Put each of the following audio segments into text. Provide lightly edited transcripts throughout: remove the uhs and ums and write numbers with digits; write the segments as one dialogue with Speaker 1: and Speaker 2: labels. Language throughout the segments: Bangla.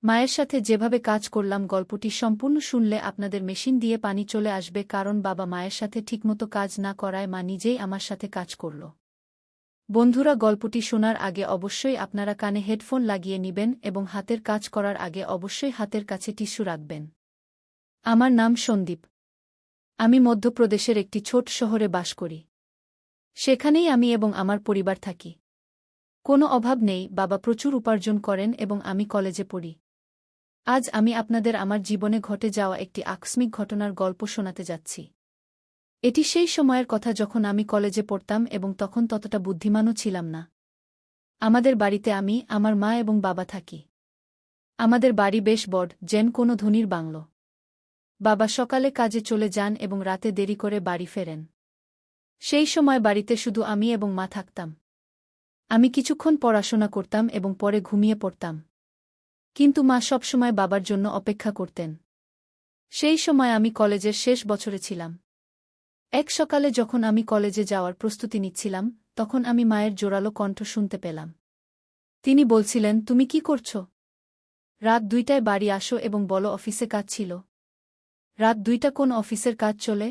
Speaker 1: মায়ের সাথে যেভাবে কাজ করলাম গল্পটি সম্পূর্ণ শুনলে আপনাদের মেশিন দিয়ে পানি চলে আসবে, কারণ বাবা মায়ের সাথে ঠিকমতো কাজ না করায় মা নিজেই আমার সাথে কাজ করল। বন্ধুরা, গল্পটি শোনার আগে অবশ্যই আপনারা কানে হেডফোন লাগিয়ে নিবেন এবং হাতের কাজ করার আগে অবশ্যই হাতের কাছে টিস্যু রাখবেন। আমার নাম সন্দীপ। আমি মধ্যপ্রদেশের একটি ছোট শহরে বাস করি। সেখানেই আমি এবং আমার পরিবার থাকি। কোনো অভাব নেই, বাবা প্রচুর উপার্জন করেন এবং আমি কলেজে পড়ি। আজ আমি আপনাদের আমার জীবনে ঘটে যাওয়া একটি আকস্মিক ঘটনার গল্প শোনাতে যাচ্ছি। এটি সেই সময়ের কথা যখন আমি কলেজে পড়তাম এবং তখন ততটা বুদ্ধিমানও ছিলাম না। আমাদের বাড়িতে আমি, আমার মা এবং বাবা থাকি। আমাদের বাড়ি বেশ বড়, যেন কোনো ধনীর বাংলো। বাবা সকালে কাজে চলে যান এবং রাতে দেরি করে বাড়ি ফেরেন। সেই সময় বাড়িতে শুধু আমি এবং মা থাকতাম। আমি কিছুক্ষণ পড়াশোনা করতাম এবং পরে ঘুমিয়ে পড়তাম। কিন্তু মা সবসময় বাবার জন্য অপেক্ষা করতেন। সেই সময় আমি কলেজের শেষ বছরে ছিলাম। এক সকালে যখন আমি কলেজে যাওয়ার প্রস্তুতি নিচ্ছিলাম, তখন আমি মায়ের জোরালো কণ্ঠ শুনতে পেলাম। তিনি বলছিলেন, তুমি কি করছ? রাত 2টায় বাড়ি আসো এবং বলো অফিসে কাজ ছিল। রাত 2টা কোন অফিসের কাজ চলে?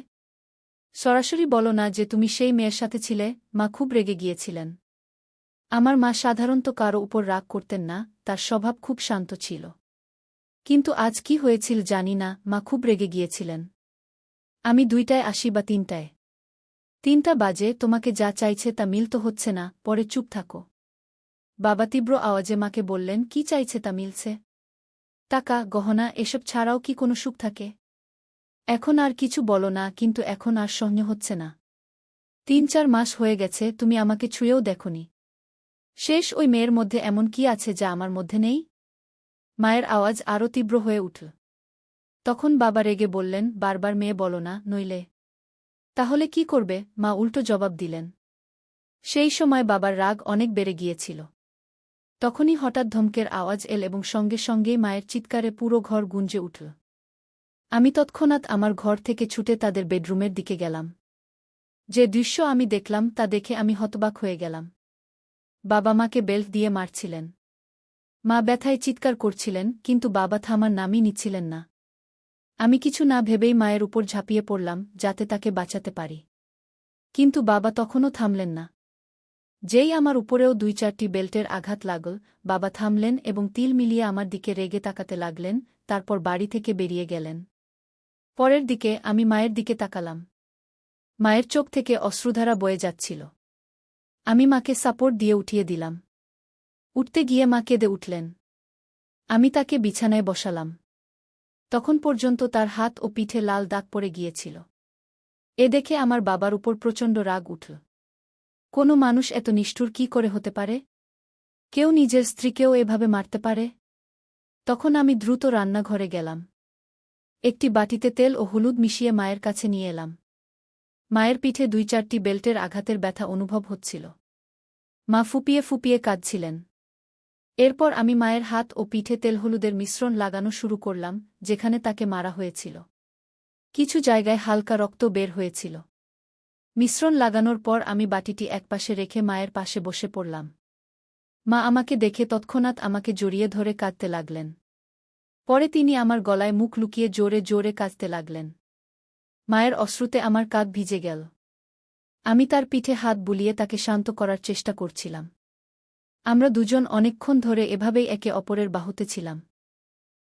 Speaker 1: সরাসরি বলো না যে তুমি সেই মেয়ের সাথে ছিলে। মা খুব রেগে গিয়েছিলেন। আমার মা সাধারণত কারো উপর রাগ করতেন না, তার স্বভাব খুব শান্ত ছিল। কিন্তু আজ কি হয়েছিল জানি না, মা খুব রেগে গিয়েছিলেন। আমি 2টায় আসি বা 3টায়? 3টা বাজে, তোমাকে যা চাইছে তা মিলতে হচ্ছে না, পরে চুপ থাকো। বাবা তীব্র আওয়াজে মাকে বললেন, কি চাইছে তা মিলছে? টাকা, গহনা, এসব ছাড়াও কি কোনো সুখ থাকে? এখন আর কিছু বলো না, কিন্তু এখন আর সহ্য হচ্ছে না। 3-4 মাস হয়ে গেছে, তুমি আমাকে ছুঁয়েও দেখোনি। শেষ ওই মেয়ের মধ্যে এমন কি আছে যা আমার মধ্যে নেই? মায়ের আওয়াজ আরও তীব্র হয়ে উঠল। তখন বাবা রেগে বললেন, বারবার মেয়ে বলো না, নইলে। তাহলে কি করবে? মা উল্টো জবাব দিলেন। সেই সময় বাবার রাগ অনেক বেড়ে গিয়েছিল। তখনই হঠাৎ ধমকের আওয়াজ এল এবং সঙ্গে সঙ্গেই মায়ের চিৎকারে পুরো ঘর গুঞ্জে উঠল। আমি তৎক্ষণাৎ আমার ঘর থেকে ছুটে তাদের বেডরুমের দিকে গেলাম। যে দৃশ্য আমি দেখলাম তা দেখে আমি হতবাক হয়ে গেলাম। বাবা মাকে বেল্ট দিয়ে মারছিলেন। মা ব্যথায় চিৎকার করছিলেন, কিন্তু বাবা থামার নামই নিচ্ছিলেন না। আমি কিছু না ভেবেই মায়ের উপর ঝাঁপিয়ে পড়লাম, যাতে তাকে বাঁচাতে পারি। কিন্তু বাবা তখনও থামলেন না। যেই আমার উপরেও 2-4টি বেল্টের আঘাত লাগল, বাবা থামলেন এবং তিল মিলিয়ে আমার দিকে রেগে তাকাতে লাগলেন, তারপর বাড়ি থেকে বেরিয়ে গেলেন। পরের দিকে আমি মায়ের দিকে তাকালাম। মায়ের চোখ থেকে অশ্রুধারা বয়ে যাচ্ছিল। আমি মাকে সাপোর্ট দিয়ে উঠিয়ে দিলাম। উঠতে গিয়ে মা কেঁদে উঠলেন। আমি তাকে বিছানায় বসালাম। তখন পর্যন্ত তার হাত ও পিঠে লাল দাগ পড়ে গিয়েছিল। এ দেখে আমার বাবার উপর প্রচণ্ড রাগ উঠল। কোনো মানুষ এত নিষ্ঠুর কি করে হতে পারে? কেউ নিজের স্ত্রীকেও এভাবে মারতে পারে? তখন আমি দ্রুত রান্নাঘরে গেলাম। একটি বাটিতে তেল ও হলুদ মিশিয়ে মায়ের কাছে নিয়ে এলাম। মায়ের পিঠে 2-4টি বেল্টের আঘাতের ব্যথা অনুভব হচ্ছিল। মা ফুপিয়ে ফুপিয়ে কাঁদছিলেন। এরপর আমি মায়ের হাত ও পিঠে তেল হলুদের মিশ্রণ লাগানো শুরু করলাম, যেখানে তাকে মারা হয়েছিল। কিছু জায়গায় হালকা রক্ত বের হয়েছিল। মিশ্রণ লাগানোর পর আমি বাটিটি একপাশে রেখে মায়ের পাশে বসে পড়লাম। মা আমাকে দেখে তৎক্ষণাৎ আমাকে জড়িয়ে ধরে কাঁদতে লাগলেন। পরে তিনি আমার গলায় মুখ লুকিয়ে জোরে জোরে কাঁদতে লাগলেন। মায়ের অশ্রুতে আমার কাঁধ ভিজে গেল। আমি তার পিঠে হাত বুলিয়ে তাকে শান্ত করার চেষ্টা করছিলাম। আমরা দুজন অনেকক্ষণ ধরে এভাবেই একে অপরের বাহুতে ছিলাম।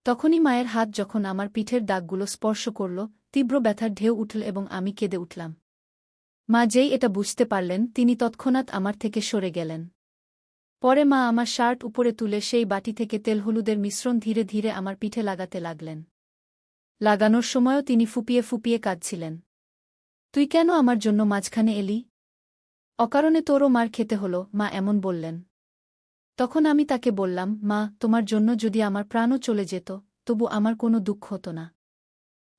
Speaker 1: তখনই মায়ের হাত যখন আমার পিঠের দাগগুলো স্পর্শ করল, তীব্র ব্যথার ঢেউ উঠল এবং আমি কেঁদে উঠলাম। মা যেই এটা বুঝতে পারলেন, তিনি তৎক্ষণাৎ আমার থেকে সরে গেলেন। পরে মা আমার শার্ট উপরে তুলে সেই বাটি থেকে তেল হলুদের মিশ্রণ ধীরে ধীরে আমার পিঠে লাগাতে লাগলেন। লাগানোর সময়ও তিনি ফুপিয়ে ফুপিয়ে কাঁদছিলেন। তুই কেন আমার জন্য মাঝখানে এলি? অকারণে তোরও মার খেতে হলো, মা এমন বললেন। তখন আমি তাকে বললাম, মা, তোমার জন্য যদি আমার প্রাণও চলে যেত, তবু আমার কোনো দুঃখ হতো না।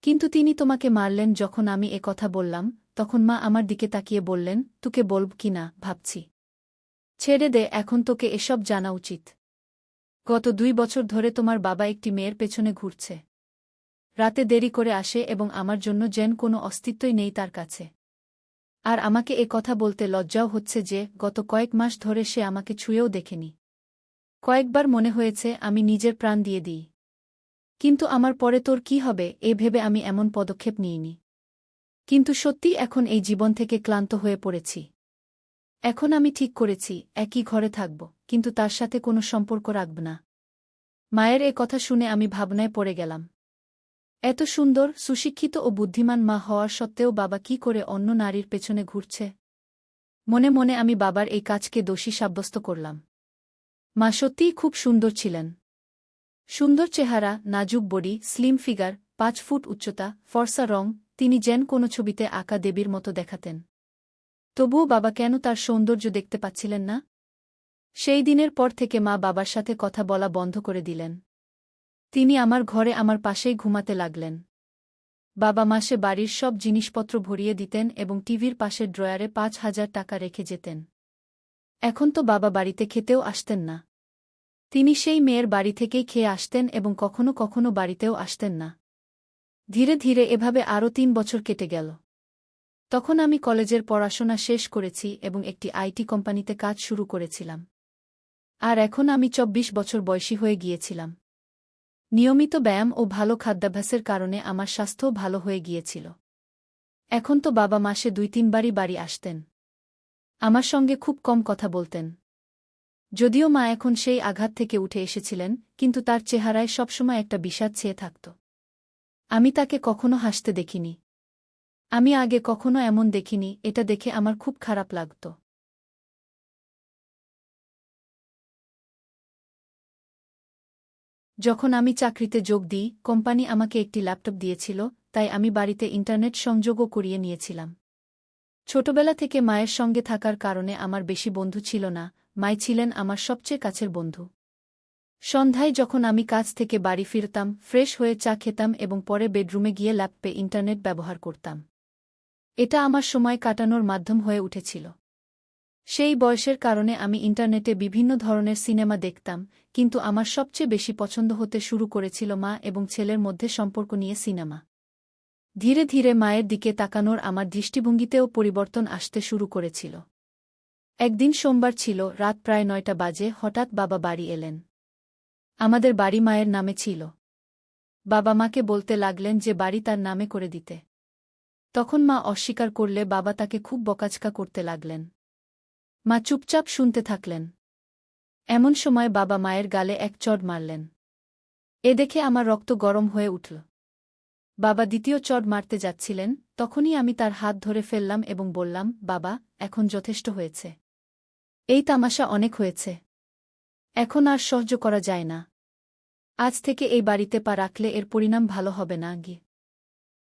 Speaker 1: কিন্তু তিনি তোমাকে মারলেন। যখন আমি এ কথা বললাম, তখন মা আমার দিকে তাকিয়ে বললেন, তোকে বলব কি না ভাবছি। ছেড়ে দে, এখন তোকে এসব জানা উচিত। গত 2 বছর ধরে তোমার বাবা একটি মেয়ের পেছনে ঘুরছে। রাতে দেরি করে আসে এবং আমার জন্য যেন কোনো অস্তিত্বই নেই তার কাছে। আর আমাকে এ কথা বলতে লজ্জাও হচ্ছে যে গত কয়েক মাস ধরে সে আমাকে ছুঁয়েও দেখেনি। কয়েকবার মনে হয়েছে আমি নিজের প্রাণ দিয়ে দিই। কিন্তু আমার পরে তোর কি হবে এ ভেবে আমি এমন পদক্ষেপ নিইনি। কিন্তু সত্যি এখন এই জীবন থেকে ক্লান্ত হয়ে পড়েছি। এখন আমি ঠিক করেছি একই ঘরে থাকব, কিন্তু তার সাথে কোনো সম্পর্ক রাখব না। মায়ের এ কথা শুনে আমি ভাবনায় পড়ে গেলাম। এত সুন্দর, সুশিক্ষিত ও বুদ্ধিমান মা হওয়ার সত্ত্বেও বাবা কি করে অন্য নারীর পেছনে ঘুরছে। মনে মনে আমি বাবার এই কাজকে দোষী সাব্যস্ত করলাম। মা সত্যিই খুব সুন্দর ছিলেন। সুন্দর চেহারা, নাজুক বডি, স্লিম ফিগার, ৫ ফুট উচ্চতা, ফর্সা রং, তিনি যেন কোনো ছবিতে আঁকা দেবীর মতো দেখাতেন। তবুও বাবা কেন তার সৌন্দর্য দেখতে পাচ্ছিলেন না? সেই দিনের পর থেকে মা বাবার সাথে কথা বলা বন্ধ করে দিলেন। তিনি আমার ঘরে আমার পাশেই ঘুমাতে লাগলেন। বাবা মাসে বাড়ির সব জিনিসপত্র ভরিয়ে দিতেন এবং টিভির পাশের ড্রয়ারে ৫,০০০ টাকা রেখে যেতেন। এখন তো বাবা বাড়িতে খেতেও আসতেন না। তিনি সেই মেয়ের বাড়ি থেকেই খেয়ে আসতেন এবং কখনো কখনো বাড়িতেও আসতেন না। ধীরে ধীরে এভাবে আরও ৩ বছর কেটে গেল। তখন আমি কলেজের পড়াশোনা শেষ করেছি এবং একটি আইটি কোম্পানিতে কাজ শুরু করেছিলাম। আর এখন আমি ২৪ বছর বয়সী হয়ে গিয়েছিলাম। নিয়মিত ব্যায়াম ও ভালো খাদ্যাভ্যাসের কারণে আমার স্বাস্থ্যও ভালো হয়ে গিয়েছিল। এখন তো বাবা মাসে ২-৩ বারই বাড়ি আসতেন। আমার সঙ্গে খুব কম কথা বলতেন। যদিও মা এখন সেই আঘাত থেকে উঠে এসেছিলেন, কিন্তু তার চেহারায় সবসময় একটা বিষাদ ছেয়ে থাকত। আমি তাকে কখনো হাসতে দেখিনি। আমি আগে কখনো এমন দেখিনি, এটা দেখে আমার খুব খারাপ লাগত। যখন আমি চাকরিতে যোগ দিই, কোম্পানি আমাকে একটি ল্যাপটপ দিয়েছিল, তাই আমি বাড়িতে ইন্টারনেট সংযোগও করিয়ে নিয়েছিলাম। ছোটবেলা থেকে মায়ের সঙ্গে থাকার কারণে আমার বেশি বন্ধু ছিল না, মাই ছিলেন আমার সবচেয়ে কাছের বন্ধু। সন্ধ্যায় যখন আমি কাজ থেকে বাড়ি ফিরতাম, ফ্রেশ হয়ে চা খেতাম এবং পরে বেডরুমে গিয়ে ল্যাপটপে ইন্টারনেট ব্যবহার করতাম। এটা আমার সময় কাটানোর মাধ্যম হয়ে উঠেছিল। সেই বয়সের কারণে আমি ইন্টারনেটে বিভিন্ন ধরনের সিনেমা দেখতাম, কিন্তু আমার সবচেয়ে বেশি পছন্দ হতে শুরু করেছিল মা এবং ছেলের মধ্যে সম্পর্ক নিয়ে সিনেমা। ধীরে ধীরে মায়ের দিকে তাকানোর আমার দৃষ্টিভঙ্গিতেও পরিবর্তন আসতে শুরু করেছিল। একদিন সোমবার ছিল, রাত প্রায় ৯টা বাজে, হঠাৎ বাবা বাড়ি এলেন। আমাদের বাড়ি মায়ের নামে ছিল। বাবা মাকে বলতে লাগলেন যে বাড়ি তার নামে করে দিতে। তখন মা অস্বীকার করলে বাবা তাকে খুব বকাঝকা করতে লাগলেন। মা চুপচাপ শুনতে থাকলেন। এমন সময় বাবা মায়ের গালে এক চড় মারলেন। এ দেখে আমার রক্ত গরম হয়ে উঠল। বাবা দ্বিতীয় চড় মারতে যাচ্ছিলেন, তখনই আমি তার হাত ধরে ফেললাম এবং বললাম, বাবা, এখন যথেষ্ট হয়েছে। এই তামাশা অনেক হয়েছে। এখন আর সহ্য করা যায় না। আজ থেকে এই বাড়িতে পা রাখলে এর পরিণাম ভালো হবে না গি।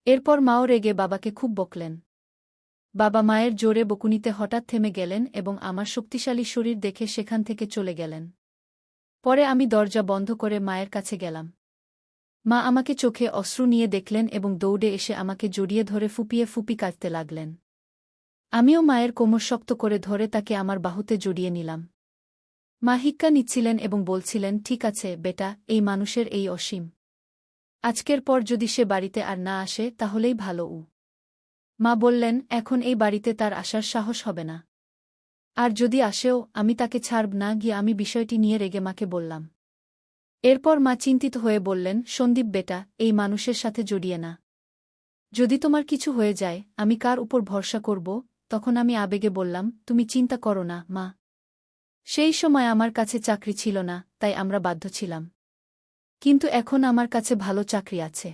Speaker 1: এরপর মাও রেগে বাবাকে খুব বকলেন। বাবা মায়ের জোরে বকুনিতে হঠাৎ থেমে গেলেন এবং আমার শক্তিশালী শরীর দেখে সেখান থেকে চলে গেলেন। পরে আমি দরজা বন্ধ করে মায়ের কাছে গেলাম। মা আমাকে চোখে অশ্রু নিয়ে দেখলেন এবং দৌড়ে এসে আমাকে জড়িয়ে ধরে ফুপিয়ে ফুপি কাঁদতে লাগলেন। আমিও মায়ের কোমর শক্ত করে ধরে তাকে আমার বাহুতে জড়িয়ে নিলাম। মা হিক্কা নিচ্ছিলেন এবং বলছিলেন, ঠিক আছে বেটা, এই মানুষের এই অসীম। আজকের পর যদি সে বাড়িতে আর না আসে তাহলেই ভালো। মা বললেন, এখন এই বাড়িতে তার আসার সাহস হবে না। আর যদি আসেও, আমি তাকে ছাড়ব না গিয়ে আমি বিষয়টি নিয়ে রেগে মাকে বললাম। এরপর মা চিন্তিত হয়ে বললেন, সন্দীপ বেটা, এই মানুষের সাথে জড়িয়ে না। যদি তোমার কিছু হয়ে যায়, আমি কার উপর ভরসা করব? তখন আমি আবেগে বললাম, তুমি চিন্তা করো না মা। সেই সময় আমার কাছে চাকরি ছিল না, তাই আমরা বাধ্য ছিলাম। কিন্তু এখন আমার কাছে ভালো চাকরি আছে।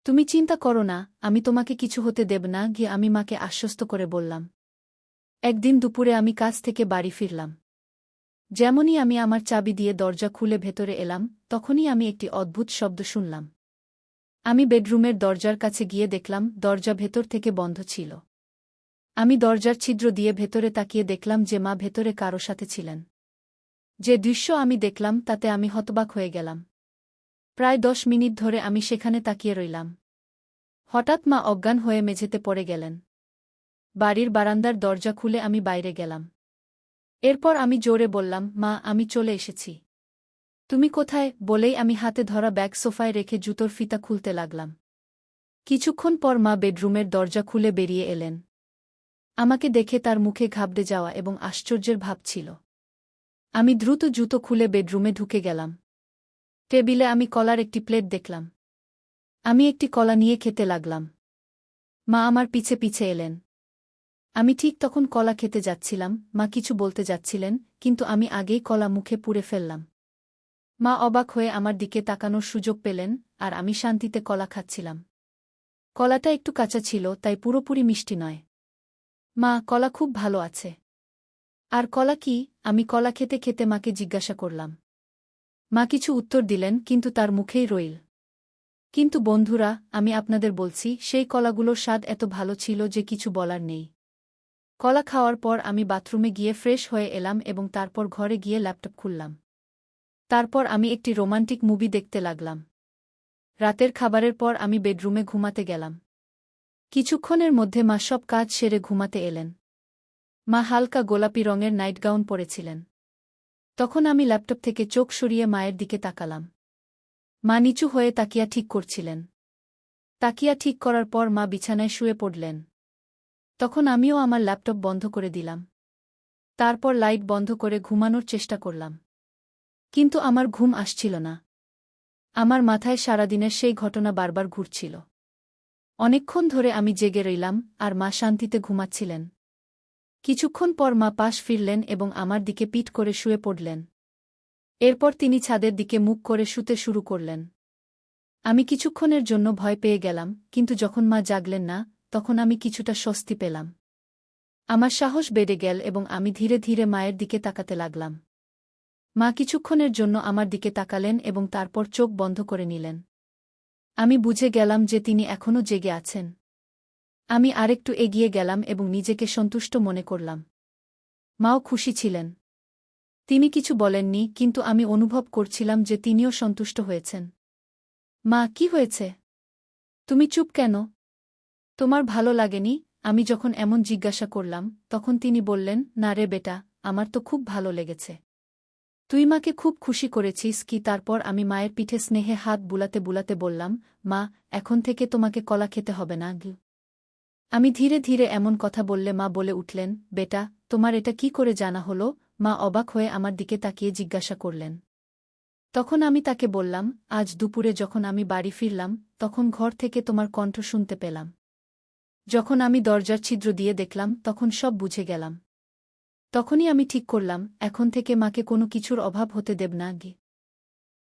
Speaker 1: তুমি চিন্তা করো না, আমি তোমাকে কিছু হতে দেব না গিয়ে আমি মাকে আশ্বস্ত করে বললাম। একদিন দুপুরে আমি কাজ থেকে বাড়ি ফিরলাম। যেমনই আমি আমার চাবি দিয়ে দরজা খুলে ভেতরে এলাম, তখনই আমি একটি অদ্ভুত শব্দ শুনলাম। আমি বেডরুমের দরজার কাছে গিয়ে দেখলাম দরজা ভেতর থেকে বন্ধ ছিল। আমি দরজার ছিদ্র দিয়ে ভেতরে তাকিয়ে দেখলাম যে মা ভেতরে কারো সাথে ছিলেন। যে দৃশ্য আমি দেখলাম তাতে আমি হতবাক হয়ে গেলাম। প্রায় ১০ মিনিট ধরে আমি সেখানে তাকিয়ে রইলাম। হঠাৎ মা অজ্ঞান হয়ে মেঝেতে পড়ে গেলেন। বাড়ির বারান্দার দরজা খুলে আমি বাইরে গেলাম। এরপর আমি জোরে বললাম, মা, আমি চলে এসেছি। তুমি কোথায়? বলেই আমি হাতে ধরা ব্যাগ সোফায় রেখে জুতোর ফিতা খুলতে লাগলাম। কিছুক্ষণ পর মা বেডরুমের দরজা খুলে বেরিয়ে এলেন। আমাকে দেখে তার মুখে ঘাবড়ে যাওয়া এবং আশ্চর্যের ভাব ছিল। আমি দ্রুত জুতো খুলে বেডরুমে ঢুকে গেলাম। টেবিলে আমি কলার একটি প্লেট দেখলাম। আমি একটি কলা নিয়ে খেতে লাগলাম। মা আমার পিছে পিছে এলেন। আমি ঠিক তখন কলা খেতে যাচ্ছিলাম, মা কিছু বলতে যাচ্ছিলেন, কিন্তু আমি আগেই কলা মুখে পুরে ফেললাম। মা অবাক হয়ে আমার দিকে তাকানোর সুযোগ পেলেন, আর আমি শান্তিতে কলা খাচ্ছিলাম। কলাটা একটু কাঁচা ছিল, তাই পুরোপুরি মিষ্টি নয়। মা, কলা খুব ভালো আছে। আর কলা কি? আমি কলা খেতে খেতে মাকে জিজ্ঞাসা করলাম। মা কিছু উত্তর দিলেন, কিন্তু তার মুখেই রইল। কিন্তু বন্ধুরা, আমি আপনাদের বলছি, সেই কলাগুলোর স্বাদ এত ভালো ছিল যে কিছু বলার নেই। কলা খাওয়ার পর আমি বাথরুমে গিয়ে ফ্রেশ হয়ে এলাম এবং তারপর ঘরে গিয়ে ল্যাপটপ খুললাম। তারপর আমি একটি রোমান্টিক মুভি দেখতে লাগলাম। রাতের খাবারের পর আমি বেডরুমে ঘুমাতে গেলাম। কিছুক্ষণের মধ্যে মা সব কাজ সেরে ঘুমাতে এলেন। মা হালকা গোলাপি রঙের নাইটগাউন পরেছিলেন। তখন আমি ল্যাপটপ থেকে চোখ সরিয়ে মায়ের দিকে তাকালাম। মা নিচু হয়ে তাকিয়া ঠিক করছিলেন। তাকিয়া ঠিক করার পর মা বিছানায় শুয়ে পড়লেন। তখন আমিও আমার ল্যাপটপ বন্ধ করে দিলাম। তারপর লাইট বন্ধ করে ঘুমানোর চেষ্টা করলাম। কিন্তু আমার ঘুম আসছিল না। আমার মাথায় সারাদিনের সেই ঘটনা বারবার ঘুরছিল। অনেকক্ষণ ধরে আমি জেগে রইলাম, আর মা শান্তিতে ঘুমাচ্ছিলেন। কিছুক্ষণ পর মা পাশ ফিরলেন এবং আমার দিকে পিঠ করে শুয়ে পড়লেন। এরপর তিনি ছাদের দিকে মুখ করে শুতে শুরু করলেন। আমি কিছুক্ষণের জন্য ভয় পেয়ে গেলাম, কিন্তু যখন মা জাগলেন না, তখন আমি কিছুটা স্বস্তি পেলাম। আমার সাহস বেড়ে গেল এবং আমি ধীরে ধীরে মায়ের দিকে তাকাতে লাগলাম। মা কিছুক্ষণের জন্য আমার দিকে তাকালেন এবং তারপর চোখ বন্ধ করে নিলেন। আমি বুঝে গেলাম যে তিনি এখনও জেগে আছেন। আমি আরেকটু এগিয়ে গেলাম এবং নিজেকে সন্তুষ্ট মনে করলাম। মাও খুশি ছিলেন। তিনি কিছু বলেননি, কিন্তু আমি অনুভব করছিলাম যে তিনিও সন্তুষ্ট হয়েছেন। মা, কি হয়েছে? তুমি চুপ কেন? তোমার ভালো লাগেনি? আমি যখন এমন জিজ্ঞাসা করলাম, তখন তিনি বললেন, না রে বেটা, আমার তো খুব ভালো লেগেছে। তুই মাকে খুব খুশি করেছিস কি? তারপর আমি মায়ের পিঠে স্নেহে হাত বুলাতে বুলাতে বললাম, মা, এখন থেকে তোমাকে কলা খেতে হবে না। আমি ধীরে ধীরে এমন কথা বললে মা বলে উঠলেন, বেটা, তোমার এটা কি করে জানা হলো? মা অবাক হয়ে আমার দিকে তাকিয়ে জিজ্ঞাসা করলেন। তখন আমি তাকে বললাম, আজ দুপুরে যখন আমি বাড়ি ফিরলাম, তখন ঘর থেকে তোমার কণ্ঠ শুনতে পেলাম। যখন আমি দরজার ছিদ্র দিয়ে দেখলাম, তখন সব বুঝে গেলাম। তখনই আমি ঠিক করলাম, এখন থেকে মাকে কোনো কিছুর অভাব হতে দেব না।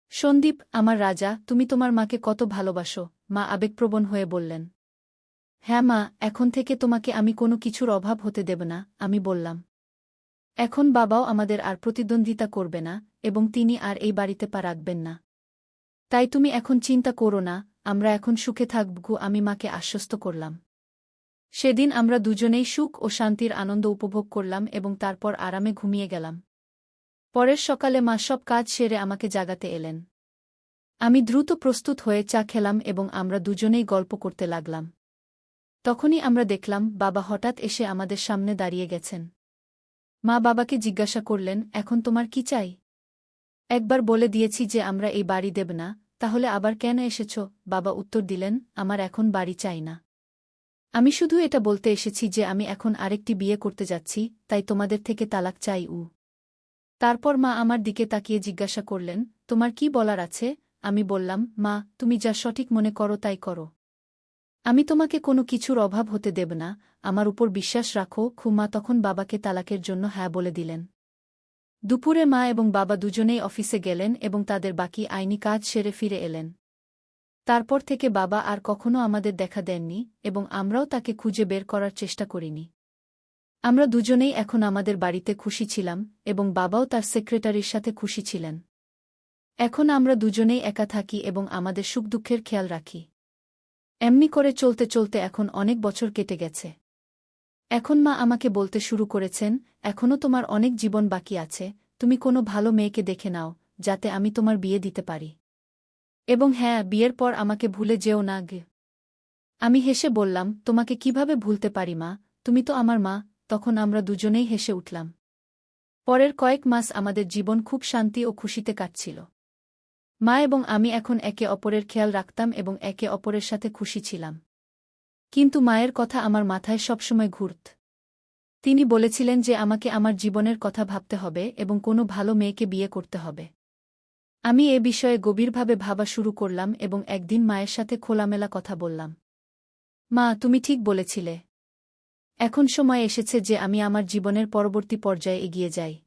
Speaker 1: সন্দীপ, আমার রাজা, তুমি তোমার মাকে কত ভালোবাসো, মা আবেগপ্রবণ হয়ে বললেন। হ্যাঁ মা, এখন থেকে তোমাকে আমি কোনো কিছুর অভাব হতে দেব না, আমি বললাম। এখন বাবাও আমাদের আর প্রতিদ্বন্দ্বিতা করবে না, এবং তিনি আর এই বাড়িতে পা রাখবেন না। তাই তুমি এখন চিন্তা করো না, আমরা এখন সুখে থাকব, আমি মাকে আশ্বস্ত করলাম। সেদিন আমরা দুজনেই সুখ ও শান্তির আনন্দ উপভোগ করলাম এবং তারপর আরামে ঘুমিয়ে গেলাম। পরের সকালে মা সব কাজ সেরে আমাকে জাগাতে এলেন। আমি দ্রুত প্রস্তুত হয়ে চা খেলাম এবং আমরা দুজনেই গল্প করতে লাগলাম। তখনই আমরা দেখলাম, বাবা হঠাৎ এসে আমাদের সামনে দাঁড়িয়ে গেছেন। মা বাবাকে জিজ্ঞাসা করলেন, এখন তোমার কি চাই? একবার বলে দিয়েছি যে আমরা এই বাড়ি দেব না, তাহলে আবার কেন এসেছ? বাবা উত্তর দিলেন, আমার এখন বাড়ি চাই না। আমি শুধু এটা বলতে এসেছি যে আমি এখন আরেকটি বিয়ে করতে যাচ্ছি, তাই তোমাদের থেকে তালাক চাই। তারপর মা আমার দিকে তাকিয়ে জিজ্ঞাসা করলেন, তোমার কি বলার আছে? আমি বললাম, মা, তুমি যা সঠিক মনে করো তাই করো। আমি তোমাকে কোনো কিছুর অভাব হতে দেব না, আমার উপর বিশ্বাস রাখো। মা তখন বাবাকে তালাকের জন্য হ্যাঁ বলে দিলেন। দুপুরে মা এবং বাবা দুজনেই অফিসে গেলেন এবং তাদের বাকি আইনি কাজ সেরে ফিরে এলেন। তারপর থেকে বাবা আর কখনো আমাদের দেখা দেননি এবং আমরাও তাকে খুঁজে বের করার চেষ্টা করিনি। আমরা দুজনেই এখন আমাদের বাড়িতে খুশি ছিলাম এবং বাবাও তার সেক্রেটারির সাথে খুশি ছিলেন। এখন আমরা দুজনেই একা থাকি এবং আমাদের সুখ দুঃখের খেয়াল রাখি। এমনি করে চলতে চলতে এখন অনেক বছর কেটে গেছে। এখন মা আমাকে বলতে শুরু করেছেন, এখনও তোমার অনেক জীবন বাকি আছে, তুমি কোনো ভালো মেয়েকে দেখে নাও, যাতে আমি তোমার বিয়ে দিতে পারি। এবং হ্যাঁ, বিয়ের পর আমাকে ভুলে যেও না। আমি হেসে বললাম, তোমাকে কিভাবে ভুলতে পারি মা, তুমি তো আমার মা। তখন আমরা দুজনেই হেসে উঠলাম। পরের কয়েক মাস আমাদের জীবন খুব শান্তি ও খুশিতে কাটছিল। মা এবং আমি এখন একে অপরের খেয়াল রাখতাম এবং একে অপরের সাথে খুশি ছিলাম। কিন্তু মায়ের কথা আমার মাথায় সবসময় ঘুরত। তিনি বলেছিলেন যে আমাকে আমার জীবনের কথা ভাবতে হবে এবং কোনো ভালো মেয়েকে বিয়ে করতে হবে। আমি এ বিষয়ে গভীরভাবে ভাবা শুরু করলাম এবং একদিন মায়ের সাথে খোলামেলা কথা বললাম। মা, তুমি ঠিক বলেছিলে। এখন সময় এসেছে যে আমি আমার জীবনের পরবর্তী পর্যায়ে এগিয়ে যাই।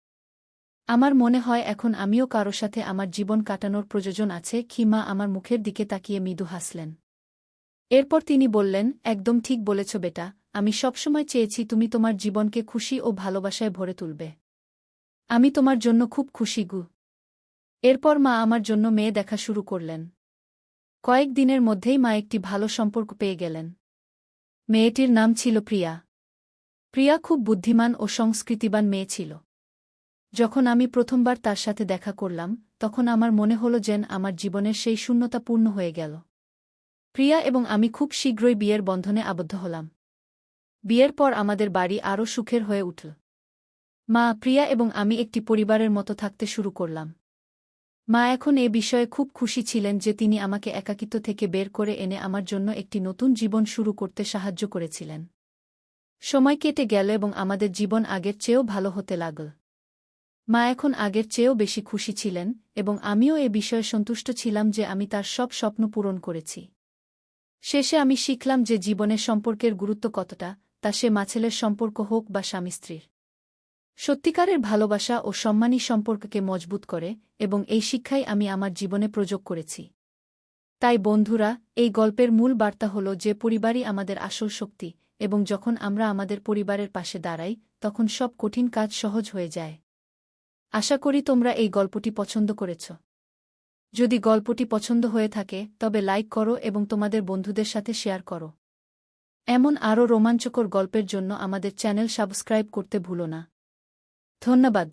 Speaker 1: আমার মনে হয় এখন আমিও কারো সাথে আমার জীবন কাটানোর প্রয়োজন আছে। কি মা আমার মুখের দিকে তাকিয়ে মৃদু হাসলেন। এরপর তিনি বললেন, একদম ঠিক বলেছ বেটা, আমি সবসময় চেয়েছি তুমি তোমার জীবনকে খুশি ও ভালোবাসায় ভরে তুলবে। আমি তোমার জন্য খুব খুশি গু। এরপর মা আমার জন্য মেয়ে দেখা শুরু করলেন। কয়েক দিনের মধ্যেই মা একটি ভালো সম্পর্ক পেয়ে গেলেন। মেয়েটির নাম ছিল প্রিয়া। প্রিয়া খুব বুদ্ধিমান ও সংস্কৃতিবান মেয়ে ছিল। যখন আমি প্রথমবার তার সাথে দেখা করলাম, তখন আমার মনে হল যেন আমার জীবনের সেই শূন্যতা পূর্ণ হয়ে গেল। প্রিয়া এবং আমি খুব শীঘ্রই বিয়ের বন্ধনে আবদ্ধ হলাম। বিয়ের পর আমাদের বাড়ি আরও সুখের হয়ে উঠল। মা, প্রিয়া এবং আমি একটি পরিবারের মতো থাকতে শুরু করলাম। মা এখন এ বিষয়ে খুব খুশি ছিলেন যে তিনি আমাকে একাকিত্ব থেকে বের করে এনে আমার জন্য একটি নতুন জীবন শুরু করতে সাহায্য করেছিলেন। সময় কেটে গেল এবং আমাদের জীবন আগের চেয়েও ভালো হতে লাগল। মা এখন আগের চেয়েও বেশি খুশি ছিলেন এবং আমিও এ বিষয়ে সন্তুষ্ট ছিলাম যে আমি তার সব স্বপ্ন পূরণ করেছি। শেষে আমি শিখলাম যে জীবনের সম্পর্কের গুরুত্ব কতটা, তা সে মা-ছেলের সম্পর্ক হোক বা স্বামী-স্ত্রীর। সত্যিকারের ভালোবাসা ও সম্মানী সম্পর্ককে মজবুত করে এবং এই শিক্ষাই আমি আমার জীবনে প্রয়োগ করেছি। তাই বন্ধুরা, এই গল্পের মূল বার্তা হল যে পরিবারই আমাদের আসল শক্তি এবং যখন আমরা আমাদের পরিবারের পাশে দাঁড়াই, তখন সব কঠিন কাজ সহজ হয়ে যায়। আশা করি তোমরা এই গল্পটি পছন্দ করেছ। যদি গল্পটি পছন্দ হয়ে থাকে তবে লাইক করো এবং তোমাদের বন্ধুদের সাথে শেয়ার করো। এমন আরও রোমাঞ্চকর গল্পের জন্য আমাদের চ্যানেল সাবস্ক্রাইব করতে ভুলো না। ধন্যবাদ।